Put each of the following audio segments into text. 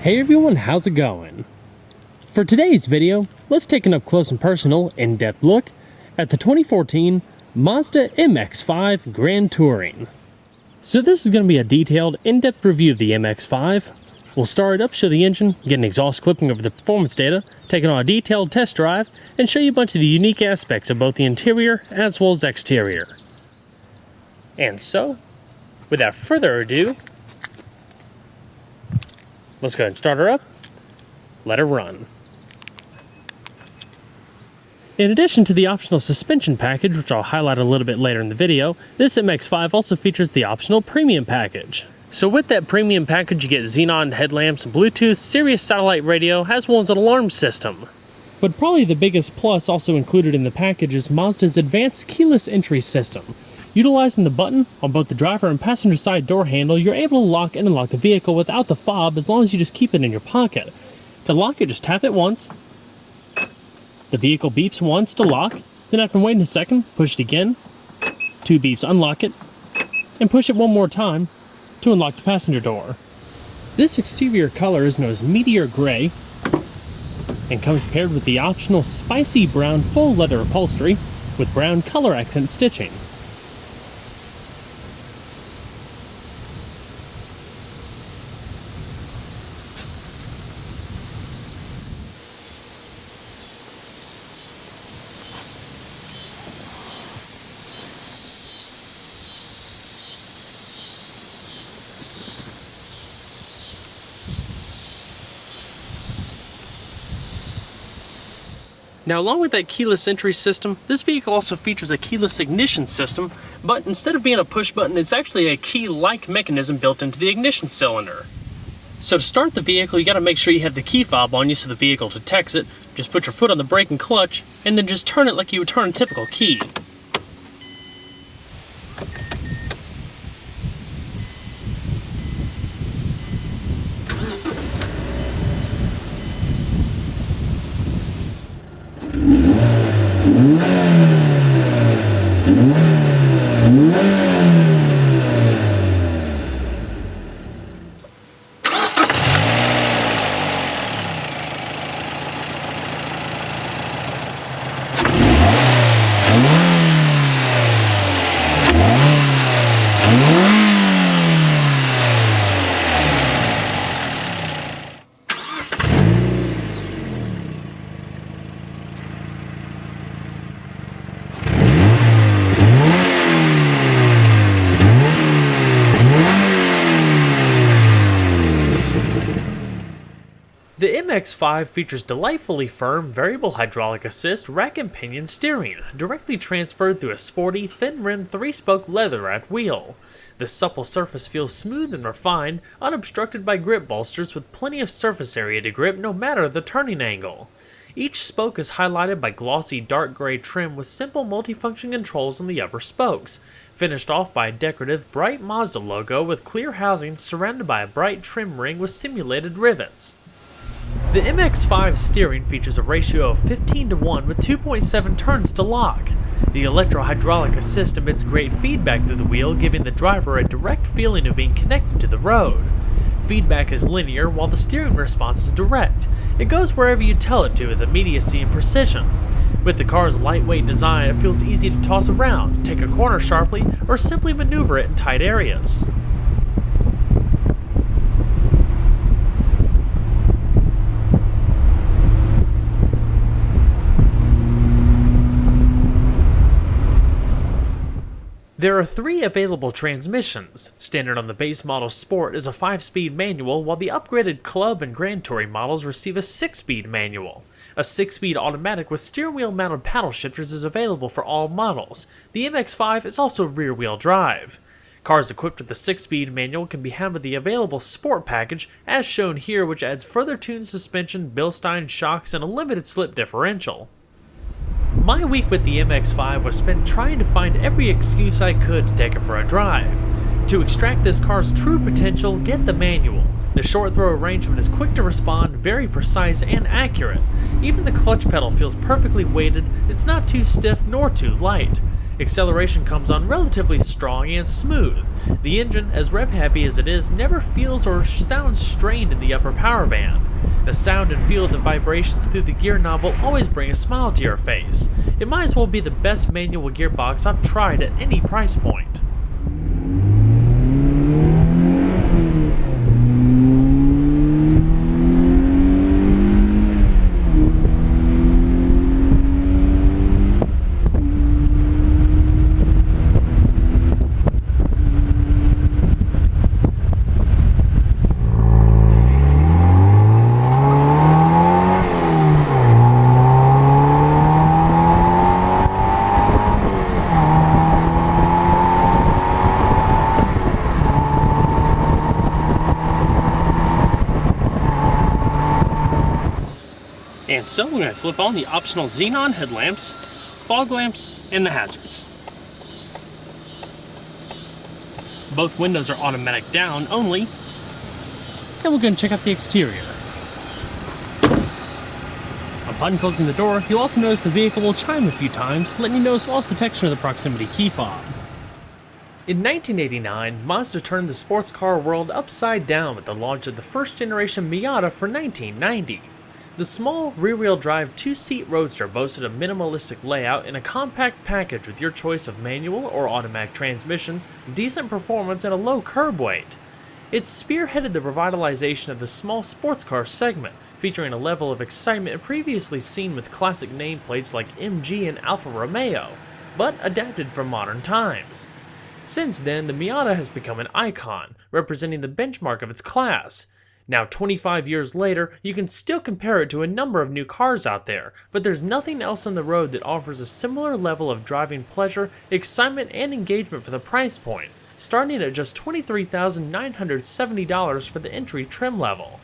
Hey everyone, how's it going? For today's video, let's take an up close and personal, in-depth look at the 2014 Mazda MX-5 Grand Touring. So this is going to be a detailed, in-depth review of the MX-5. We'll start it up, show the engine, get an exhaust clipping over the performance data, take it on a detailed test drive, and show you a bunch of the unique aspects of both the interior as well as exterior. And so, without further ado, let's go ahead and start her up, let her run. In addition to the optional suspension package, which I'll highlight a little bit later in the video, this MX-5 also features the optional premium package. So with that premium package you get xenon headlamps, Bluetooth, Sirius satellite radio, as well as an alarm system. But probably the biggest plus also included in the package is Mazda's advanced keyless entry system. Utilizing the button on both the driver and passenger side door handle, you're able to lock and unlock the vehicle without the fob as long as you just keep it in your pocket. To lock it, just tap it once. The vehicle beeps once to lock, then after waiting a second, push it again. 2 beeps, unlock it, and push it one more time to unlock the passenger door. This exterior color is known as Meteor Gray and comes paired with the optional spicy brown full leather upholstery with brown color accent stitching. Now, along with that keyless entry system, this vehicle also features a keyless ignition system, but instead of being a push button, it's actually a key-like mechanism built into the ignition cylinder. So to start the vehicle, you gotta make sure you have the key fob on you so the vehicle detects it. Just put your foot on the brake and clutch, and then just turn it like you would turn a typical key. The MX-5 features delightfully firm, variable hydraulic assist, rack and pinion steering, directly transferred through a sporty, thin-rimmed 3-spoke leather-wrapped wheel. The supple surface feels smooth and refined, unobstructed by grip bolsters with plenty of surface area to grip no matter the turning angle. Each spoke is highlighted by glossy dark gray trim with simple multifunction controls on the upper spokes, finished off by a decorative bright Mazda logo with clear housing surrounded by a bright trim ring with simulated rivets. The MX-5 steering features a ratio of 15:1 with 2.7 turns to lock. The electro-hydraulic assist emits great feedback through the wheel, giving the driver a direct feeling of being connected to the road. Feedback is linear while the steering response is direct. It goes wherever you tell it to with immediacy and precision. With the car's lightweight design, it feels easy to toss around, take a corner sharply, or simply maneuver it in tight areas. There are 3 available transmissions. Standard on the base model Sport is a 5-speed manual, while the upgraded Club and Grand Touring models receive a 6-speed manual. A 6-speed automatic with steering wheel mounted paddle shifters is available for all models. The MX-5 is also rear-wheel drive. Cars equipped with the 6-speed manual can be had with the available Sport package, as shown here, which adds further tuned suspension, Bilstein shocks, and a limited slip differential. My week with the MX-5 was spent trying to find every excuse I could to take it for a drive. To extract this car's true potential, get the manual. The short throw arrangement is quick to respond, very precise and accurate. Even the clutch pedal feels perfectly weighted, it's not too stiff nor too light. Acceleration comes on relatively strong and smooth. The engine, as rev happy as it is, never feels or sounds strained in the upper power band. The sound and feel of the vibrations through the gear knob will always bring a smile to your face. It might as well be the best manual gearbox I've tried at any price point. And so we're going to flip on the optional xenon headlamps, fog lamps, and the hazards. Both windows are automatic down only, and we're going to check out the exterior. Upon closing the door, you'll also notice the vehicle will chime a few times, letting you know it's lost detection of the proximity key fob. In 1989, Mazda turned the sports car world upside down with the launch of the first generation Miata for 1990. The small, rear-wheel drive two-seat Roadster boasted a minimalistic layout and a compact package with your choice of manual or automatic transmissions, decent performance, and a low curb weight. It spearheaded the revitalization of the small sports car segment, featuring a level of excitement previously seen with classic nameplates like MG and Alfa Romeo, but adapted for modern times. Since then, the Miata has become an icon, representing the benchmark of its class. Now, 25 years later, you can still compare it to a number of new cars out there, but there's nothing else on the road that offers a similar level of driving pleasure, excitement, and engagement for the price point, starting at just $23,970 for the entry trim level.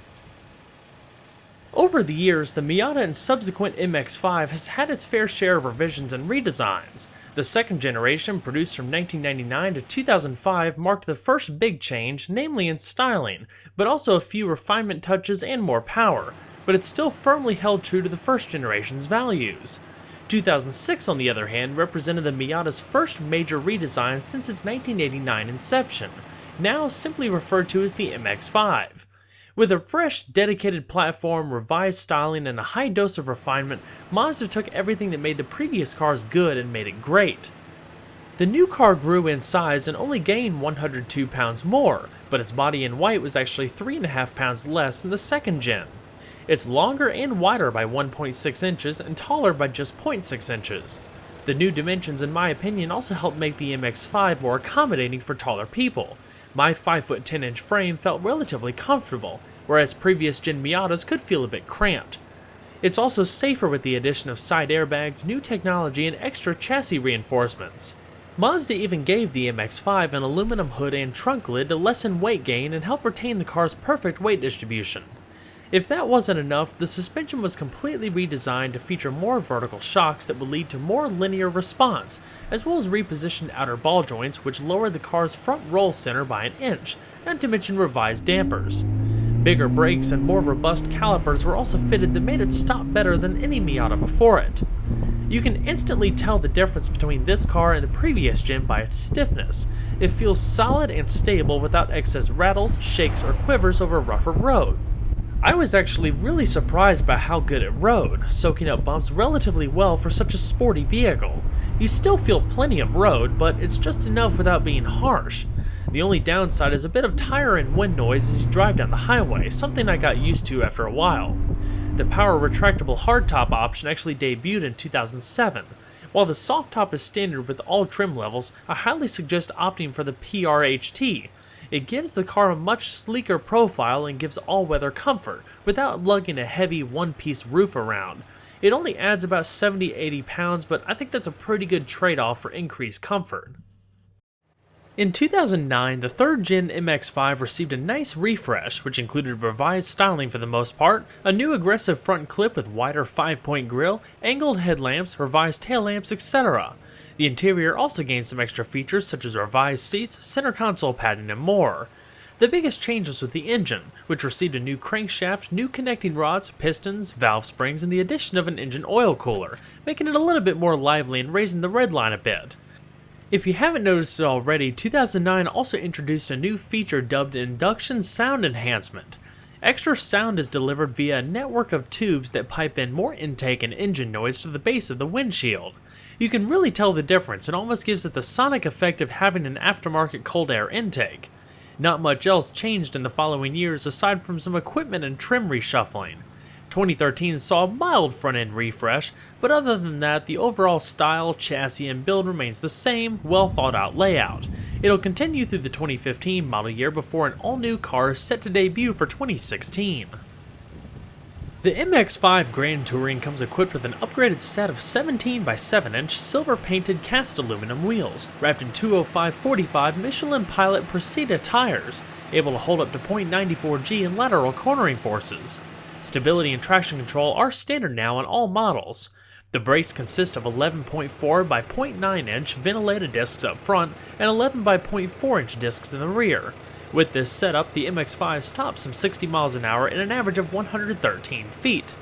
Over the years, the Miata and subsequent MX-5 has had its fair share of revisions and redesigns. The second generation, produced from 1999 to 2005, marked the first big change, namely in styling, but also a few refinement touches and more power, but it still firmly held true to the first generation's values. 2006, on the other hand, represented the Miata's first major redesign since its 1989 inception, now simply referred to as the MX-5. With a fresh, dedicated platform, revised styling, and a high dose of refinement, Mazda took everything that made the previous cars good and made it great. The new car grew in size and only gained 102 pounds more, but its body in white was actually 3.5 pounds less than the second gen. It's longer and wider by 1.6 inches and taller by just 0.6 inches. The new dimensions, in my opinion, also helped make the MX-5 more accommodating for taller people. My 5'10" frame felt relatively comfortable, whereas previous gen Miatas could feel a bit cramped. It's also safer with the addition of side airbags, new technology, and extra chassis reinforcements. Mazda even gave the MX-5 an aluminum hood and trunk lid to lessen weight gain and help retain the car's perfect weight distribution. If that wasn't enough, the suspension was completely redesigned to feature more vertical shocks that would lead to more linear response, as well as repositioned outer ball joints which lowered the car's front roll center by an inch, not to mention revised dampers. Bigger brakes and more robust calipers were also fitted that made it stop better than any Miata before it. You can instantly tell the difference between this car and the previous gen by its stiffness. It feels solid and stable without excess rattles, shakes, or quivers over rougher road. I was actually really surprised by how good it rode, soaking up bumps relatively well for such a sporty vehicle. You still feel plenty of road, but it's just enough without being harsh. The only downside is a bit of tire and wind noise as you drive down the highway, something I got used to after a while. The power retractable hardtop option actually debuted in 2007. While the soft top is standard with all trim levels, I highly suggest opting for the PRHT. It gives the car a much sleeker profile and gives all-weather comfort, without lugging a heavy one-piece roof around. It only adds about 70-80 pounds, but I think that's a pretty good trade-off for increased comfort. In 2009, the third-gen MX-5 received a nice refresh, which included revised styling for the most part, a new aggressive front clip with wider 5-point grille, angled headlamps, revised tail lamps, etc. The interior also gained some extra features such as revised seats, center console padding, and more. The biggest change was with the engine, which received a new crankshaft, new connecting rods, pistons, valve springs, and the addition of an engine oil cooler, making it a little bit more lively and raising the red line a bit. If you haven't noticed it already, 2009 also introduced a new feature dubbed Induction Sound Enhancement. Extra sound is delivered via a network of tubes that pipe in more intake and engine noise to the base of the windshield. You can really tell the difference and almost gives it the sonic effect of having an aftermarket cold air intake. Not much else changed in the following years aside from some equipment and trim reshuffling. 2013 saw a mild front-end refresh, but other than that, the overall style, chassis, and build remains the same, well-thought-out layout. It'll continue through the 2015 model year before an all-new car is set to debut for 2016. The MX-5 Grand Touring comes equipped with an upgraded set of 17 by 7-inch silver-painted cast aluminum wheels, wrapped in 205/45 Michelin Pilot Preceda tires, able to hold up to 0.94 G in lateral cornering forces. Stability and traction control are standard now on all models. The brakes consist of 11.4 by 0.9 inch ventilated discs up front and 11 by 0.4 inch discs in the rear. With this setup, the MX-5 stops some 60 miles an hour in an average of 113 feet.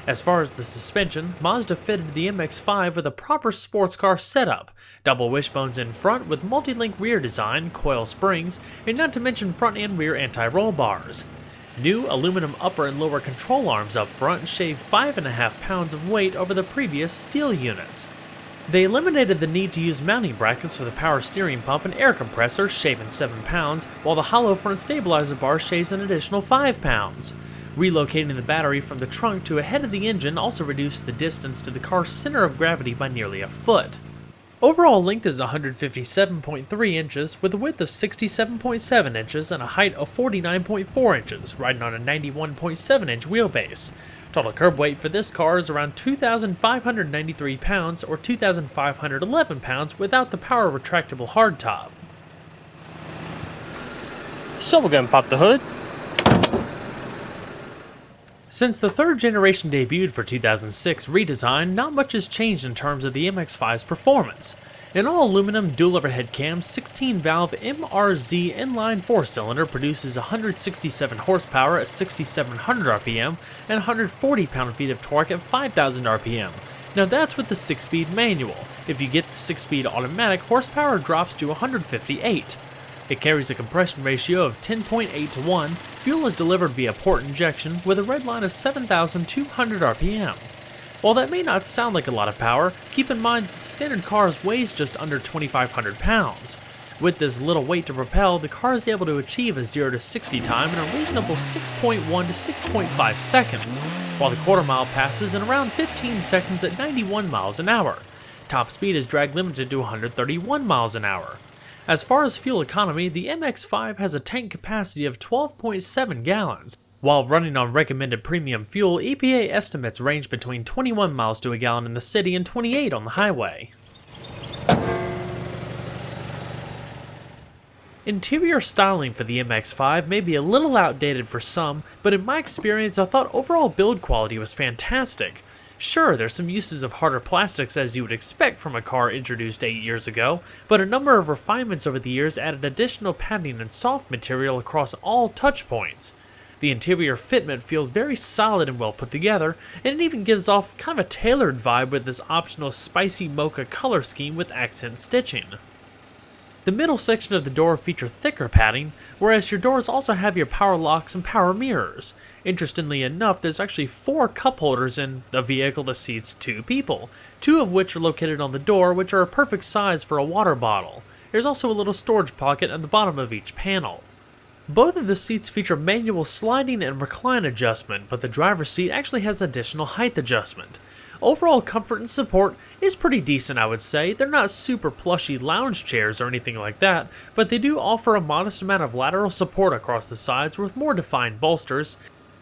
As far as the suspension, Mazda fitted the MX-5 with a proper sports car setup, double wishbones in front with multi-link rear design, coil springs, and not to mention front and rear anti-roll bars. New aluminum upper and lower control arms up front shave 5.5 pounds of weight over the previous steel units. They eliminated the need to use mounting brackets for the power steering pump and air compressor, shaving 7 pounds, while the hollow front stabilizer bar shaves an additional 5 pounds. Relocating the battery from the trunk to ahead of the engine also reduced the distance to the car's center of gravity by nearly a foot. Overall length is 157.3 inches, with a width of 67.7 inches and a height of 49.4 inches, riding on a 91.7 inch wheelbase. Total curb weight for this car is around 2,593 pounds or 2,511 pounds without the power retractable hardtop. So we're gonna pop the hood. Since the third generation debuted for 2006 redesign, not much has changed in terms of the MX-5's performance. An all-aluminum dual-overhead cam 16-valve MRZ inline 4-cylinder produces 167 horsepower at 6,700 RPM and 140 pound-feet of torque at 5,000 RPM. Now that's with the 6-speed manual. If you get the 6-speed automatic, horsepower drops to 158. It carries a compression ratio of 10.8 to 1, fuel is delivered via port injection with a red line of 7,200 RPM. While that may not sound like a lot of power, keep in mind that the standard car weighs just under 2,500 pounds. With this little weight to propel, the car is able to achieve a 0 to 60 time in a reasonable 6.1 to 6.5 seconds, while the quarter-mile passes in around 15 seconds at 91 miles an hour. Top speed is drag limited to 131 miles an hour. As far as fuel economy, the MX-5 has a tank capacity of 12.7 gallons. While running on recommended premium fuel, EPA estimates range between 21 miles to a gallon in the city and 28 on the highway. Interior styling for the MX-5 may be a little outdated for some, but in my experience I thought overall build quality was fantastic. Sure, there's some uses of harder plastics as you would expect from a car introduced 8 years ago, but a number of refinements over the years added additional padding and soft material across all touch points. The interior fitment feels very solid and well put together, and it even gives off kind of a tailored vibe with this optional spicy mocha color scheme with accent stitching. The middle section of the door feature thicker padding, whereas your doors also have your power locks and power mirrors. Interestingly enough, there's actually 4 cup holders in the vehicle that seats 2 people, 2 of which are located on the door, which are a perfect size for a water bottle. There's also a little storage pocket at the bottom of each panel. Both of the seats feature manual sliding and recline adjustment, but the driver's seat actually has additional height adjustment. Overall comfort and support is pretty decent, I would say. They're not super plushy lounge chairs or anything like that, but they do offer a modest amount of lateral support across the sides with more defined bolsters.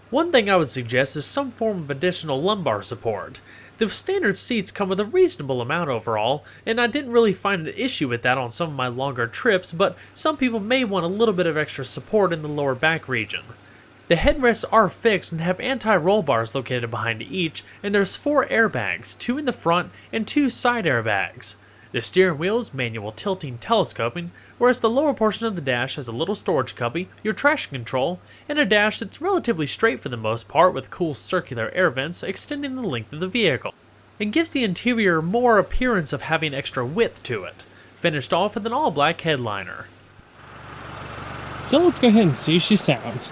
One thing I would suggest is some form of additional lumbar support. The standard seats come with a reasonable amount overall, and I didn't really find an issue with that on some of my longer trips, but some people may want a little bit of extra support in the lower back region. The headrests are fixed and have anti-roll bars located behind each, and there's 4 airbags, 2 in the front and 2 side airbags. The steering wheel is manual tilting telescoping, whereas the lower portion of the dash has a little storage cubby, your traction control, and a dash that's relatively straight for the most part with cool circular air vents extending the length of the vehicle. It gives the interior more appearance of having extra width to it. finished off with an all-black headliner. So let's go ahead and see how she sounds.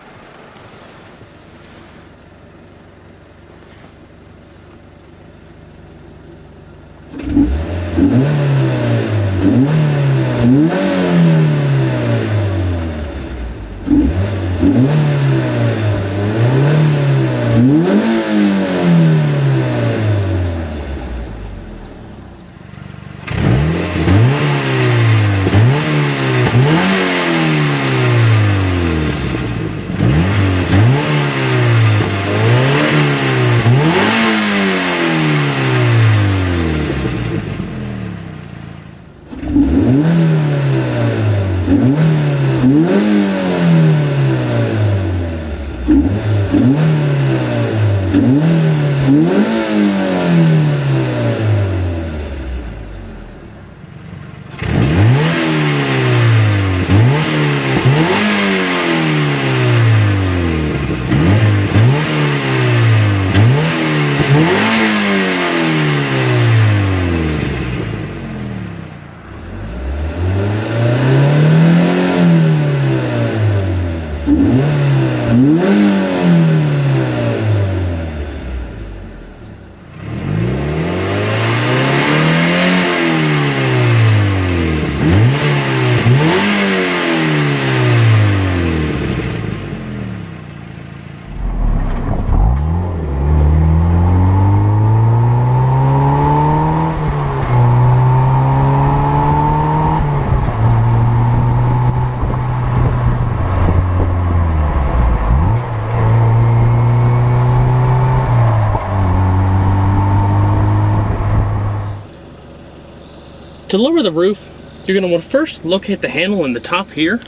To lower the roof, you're going to want to first locate the handle in the top here,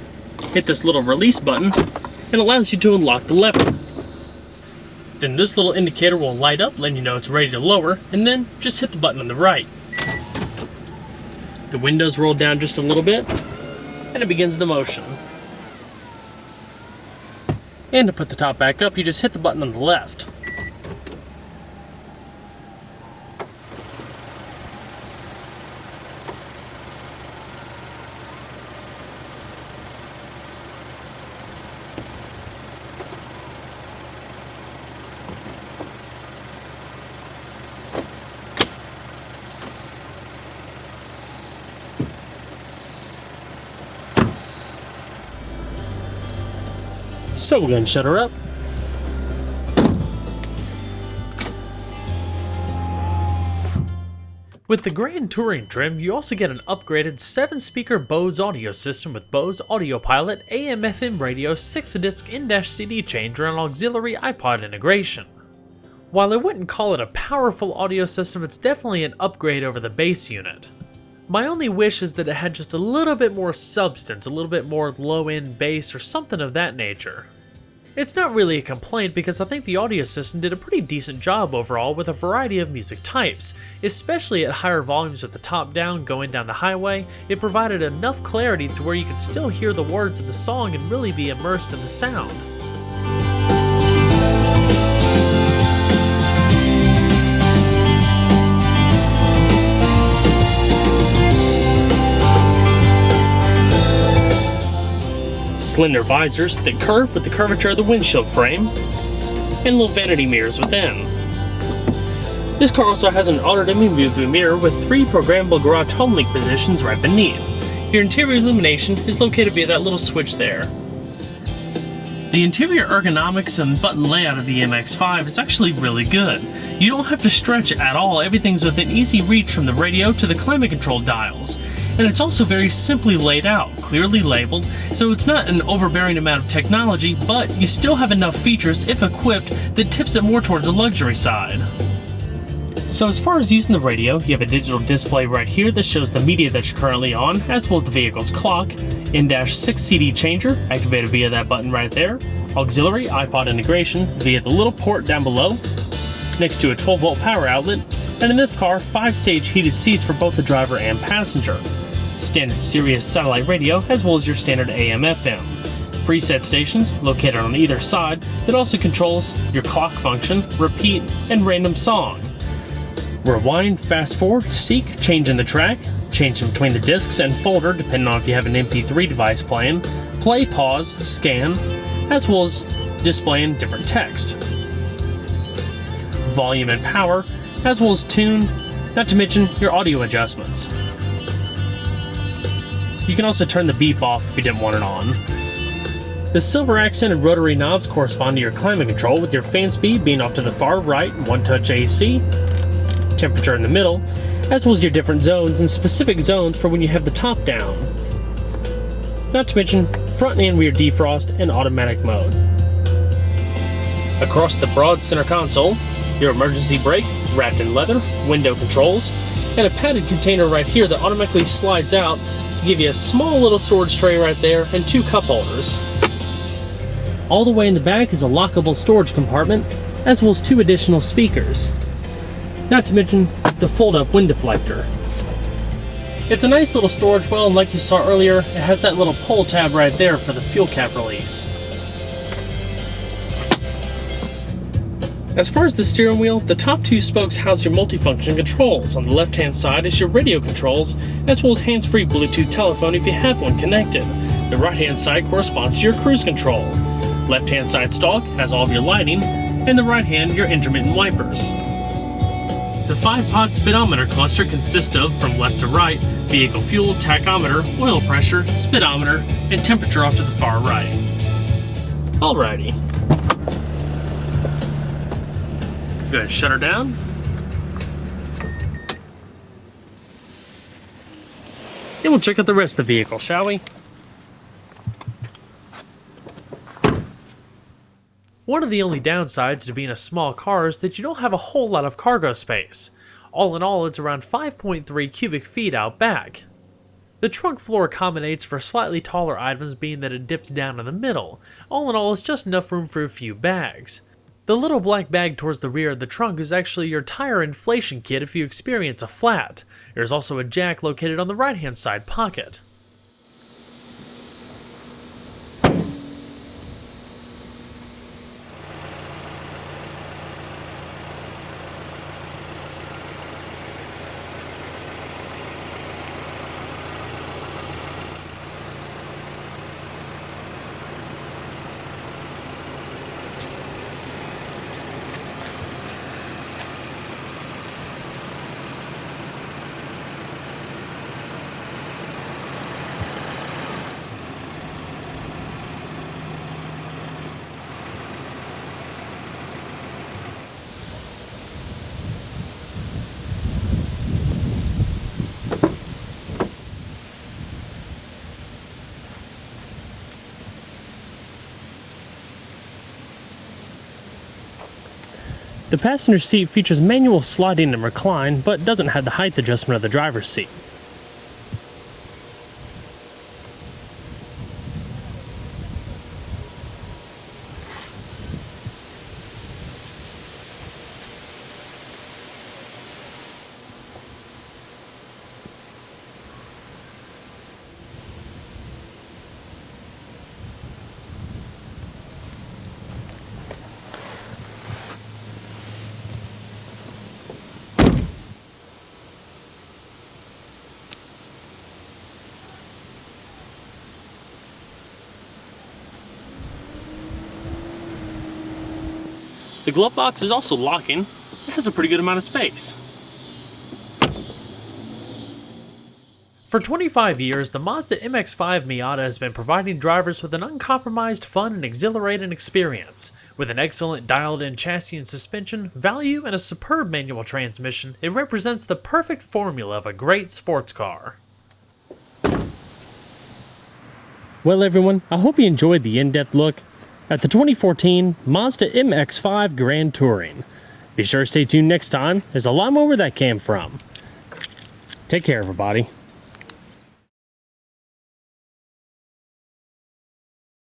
hit this little release button, and it allows you to unlock the lever. Then this little indicator will light up, letting you know it's ready to lower, and then just hit the button on the right. The windows roll down just a little bit, and it begins the motion. And to put the top back up, you just hit the button on the left. So we're going to shut her up. With the Grand Touring trim, you also get an upgraded 7-speaker Bose audio system with Bose Audio Pilot, AM/FM radio, 6-disc in-dash CD changer, and auxiliary iPod integration. While I wouldn't call it a powerful audio system, it's definitely an upgrade over the base unit. My only wish is that it had just a little bit more substance, a little bit more low-end bass or something of that nature. It's not really a complaint because I think the audio system did a pretty decent job overall with a variety of music types, especially at higher volumes with the top down going down the highway. It provided enough clarity to where you could still hear the words of the song and really be immersed in the sound. Slender visors that curve with the curvature of the windshield frame, and little vanity mirrors within. This car also has an auto-dimming view mirror with 3 programmable garage home link positions right beneath. Your interior illumination is located via that little switch there. The interior ergonomics and button layout of the MX-5 is actually really good. You don't have to stretch at all, everything's within easy reach from the radio to the climate control dials. And it's also very simply laid out, clearly labeled, so it's not an overbearing amount of technology, but you still have enough features, if equipped, that tips it more towards the luxury side. So as far as using the radio, you have a digital display right here that shows the media that you're currently on, as well as the vehicle's clock, in-6 CD changer, activated via that button right there, auxiliary iPod integration via the little port down below, next to a 12-volt power outlet, and in this car, 5-stage heated seats for both the driver and passenger. Standard Sirius satellite radio, as well as your standard AM/FM. Preset stations located on either side that also controls your clock function, repeat, and random song. Rewind, fast forward, seek, change in the track, change in between the discs and folder depending on if you have an MP3 device playing, play, pause, scan, as well as displaying different text. Volume and power, as well as tune, not to mention your audio adjustments. You can also turn the beep off if you didn't want it on. The silver accented rotary knobs correspond to your climate control, with your fan speed being off to the far right, one-touch AC, temperature in the middle, as well as your different zones and specific zones for when you have the top down. Not to mention front and rear defrost and automatic mode. Across the broad center console, your emergency brake wrapped in leather, window controls, and a padded container right here that automatically slides out to give you a small little storage tray right there and 2 cup holders. All the way in the back is a lockable storage compartment, as well as 2 additional speakers. Not to mention the fold-up wind deflector. It's a nice little storage well, and like you saw earlier, it has that little pull tab right there for the fuel cap release. As far as the steering wheel, the top 2 spokes house your multifunction controls. On the left-hand side is your radio controls, as well as hands-free Bluetooth telephone if you have one connected. The right-hand side corresponds to your cruise control. Left-hand side stalk has all of your lighting, and the right hand your intermittent wipers. The 5-pod speedometer cluster consists of, from left to right, vehicle fuel, tachometer, oil pressure, speedometer, and temperature off to the far right. Alrighty. Go ahead and shut her down. And we'll check out the rest of the vehicle, shall we? One of the only downsides to being a small car is that you don't have a whole lot of cargo space. All in all, it's around 5.3 cubic feet out back. The trunk floor accommodates for slightly taller items, being that it dips down in the middle. All in all, it's just enough room for a few bags. The little black bag towards the rear of the trunk is actually your tire inflation kit if you experience a flat. There's also a jack located on the right-hand side pocket. The passenger seat features manual sliding and recline, but doesn't have the height adjustment of the driver's seat. The glove box is also locking. It has a pretty good amount of space. For 25 years, the Mazda MX-5 Miata has been providing drivers with an uncompromised, fun, and exhilarating experience. With an excellent dialed-in chassis and suspension, value, and a superb manual transmission, it represents the perfect formula of a great sports car. Well everyone, I hope you enjoyed the in-depth look at the 2014 Mazda MX-5 Grand Touring. Be sure to stay tuned next time, there's a lot more where that came from. Take care everybody.